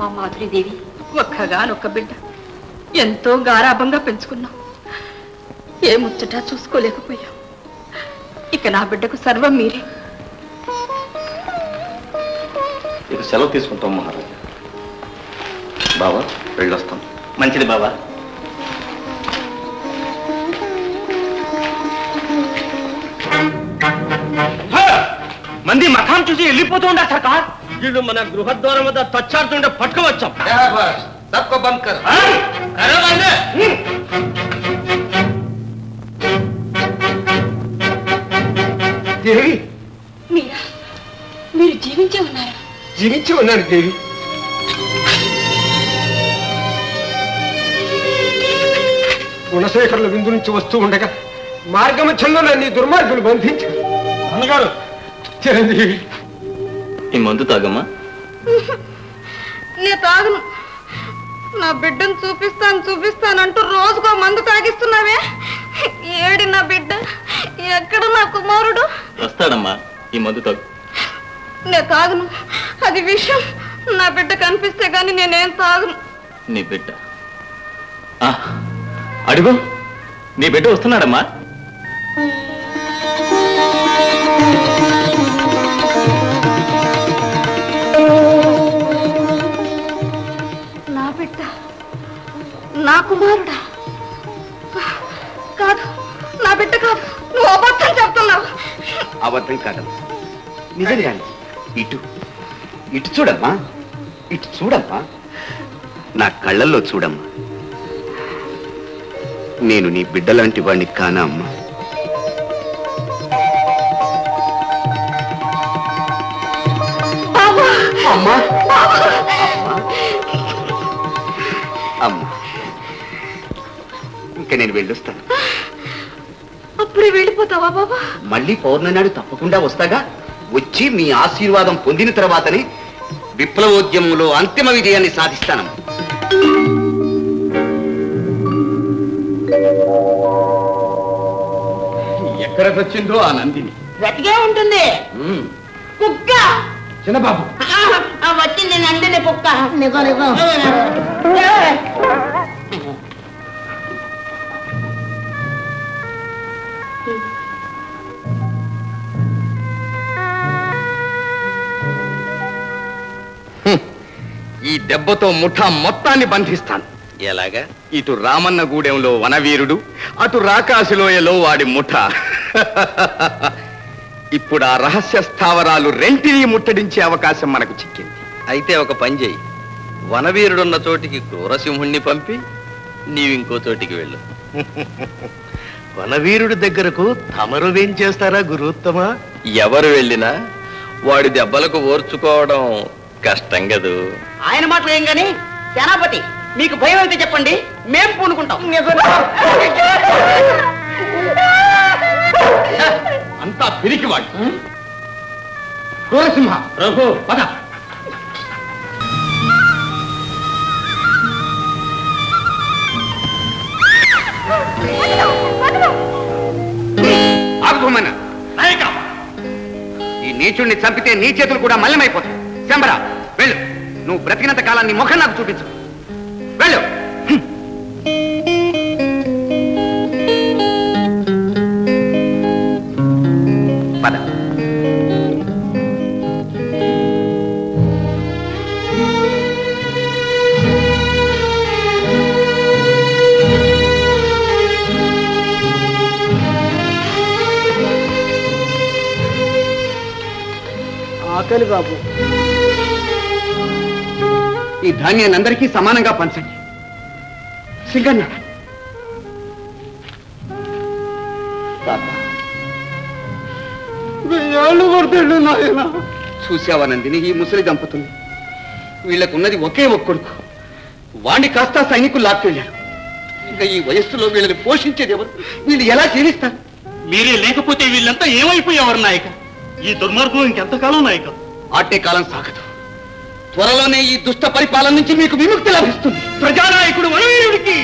అమ్మా మాధురీదేవి, ఒక్కగానొక్క బిడ్డ, ఎంతో గారాభంగా పెంచుకున్నాం. ఏ ముచ్చట చూసుకోలేకపోయాం. ఇక నా బిడ్డకు సర్వం మీరే. ఇక సెలవు తీసుకుంటాం మహారాజా. బాబా వెళ్ళొస్తాం. మంచిది బాబా. మంది మకాం చూసి వెళ్ళిపోతూ ఉండా సర్కార్. వీళ్ళు మన గృహద్వారం వద్ద తచ్చాడుతుండే పట్టుకోవచ్చాం. దేవి, మీరు జీవించే ఉన్నారా? జీవించి ఉన్నాను దేవి. గుణశేఖరుల విందు నుంచి వస్తూ ఉండగా మార్గమధ్యంలో నన్ను ఈ దుర్మార్గులు బంధించారు. అన్నగారు, చిరంజీవి, ఈ మందు తాగమ్మా. నే తాగను. నా బిడ్డను చూపిస్తానంటూ రోజుకో మందు తాగిస్తున్నావే. ఏడి నా బిడ్డ? ఎక్కడ నా కుమారుడు? వస్తాడమ్మా, ఈ మందు తాగు. నే తాగను, అది విషయం. నా బిడ్డ కనిపిస్తే గాని నేనేం తాగను. నీ బిడ్డ అడుగు. నీ బిడ్డ వస్తున్నాడమ్మా. నా బిడ్డ, నా కుమారుడా? కాదు, నా బిడ్డ కాదు. నువ్వు అబద్ధం చెప్తున్నావు. అబద్ధం కాదమ్మా, నిజంగానే. ఇటు ఇటు చూడమ్మా, ఇటు చూడమ్మా, నా కళ్ళల్లో చూడమ్మా. నేను నీ బిడ్డలాంటి వాడిని కానా అమ్మా? అమ్మా, అమ్మా, ఇంకా నేను వెళ్ళొస్తాను. అప్పుడే వెళ్ళిపోతావా బాబా? మళ్ళీ పౌర్ణమి నాడు తప్పకుండా వస్తాగా. వచ్చి మీ ఆశీర్వాదం పొందిన తర్వాతనే విప్లవోద్యమంలో అంతిమ విజయాన్ని సాధిస్తానమ్మా. ఎక్కడ వచ్చిందో ఆ నందిని బ్రతికే ఉంటుంది. కుక్క చిన్నబాబు, వచ్చింది నందిని కుక్క. ఈ దెబ్బతో ముఠా మొత్తాన్ని బంధిస్తాను. ఎలాగా? ఇటు రామన్న గూడెంలో వనవీరుడు, అటు రాకాశలోయలో వాడి ముఠ. ఇప్పుడు ఆ రహస్య స్థావరాలు రెంటినీ ముట్టడించే అవకాశం మనకు చిక్కింది. అయితే ఒక పని చేయి. వనవీరుడున్న చోటికి క్రూరసింహుణ్ణి పంపి నీవింకో చోటికి వెళ్ళు. వనవీరుడి దగ్గరకు తమరు ఏం చేస్తారా గురుత్తమా? ఎవరు వెళ్ళినా వాడి దెబ్బలకు ఓర్చుకోవడం కష్టం కదూ. ఆయన మాటలు ఏం గాని సేనాపతి, మీకు భయం అయితే చెప్పండి, మేం పూనుకుంటాం. అంతా పిరికివాడు. క్రూరసింహ, ప్రభు పద. ఆగుమన్నా, ఈ నీచుడిని చంపితే నీ చేతులు కూడా మల్లమైపోతాయి. శంబరా, వెళ్ళు. నువ్వు బ్రతికినంత కాలం నీ ముఖం నాకు చూపించు. వెళ్ళు. పద. ఆకలి బాబు. ఈ ధాన్యాన్ని అందరికీ సమానంగా పంచండి. సింగన్న, చూసావా నందిని ఈ ముసలి దంపతులు? వీళ్ళకున్నది ఒకే ఒక్కడుకు. వాణ్ణి కాస్త సైనికులు లాక్కెళ్ళారు. ఇంకా ఈ వయస్సులో వీళ్ళని పోషించేది ఎవరు? వీళ్ళు ఎలా జీవిస్తారు? మీరే లేకపోతే వీళ్ళంతా ఏమైపోయేవారు నాయక? ఈ దుర్మార్గం ఇంకెంతకాలం నాయక? ఆటే కాలం సాగదు. త్వరలోనే ఈ దుష్ట పరిపాలన నుంచి మీకు విముక్తి లభిస్తుంది. ప్రజానాయకుడు వనవీరుడికి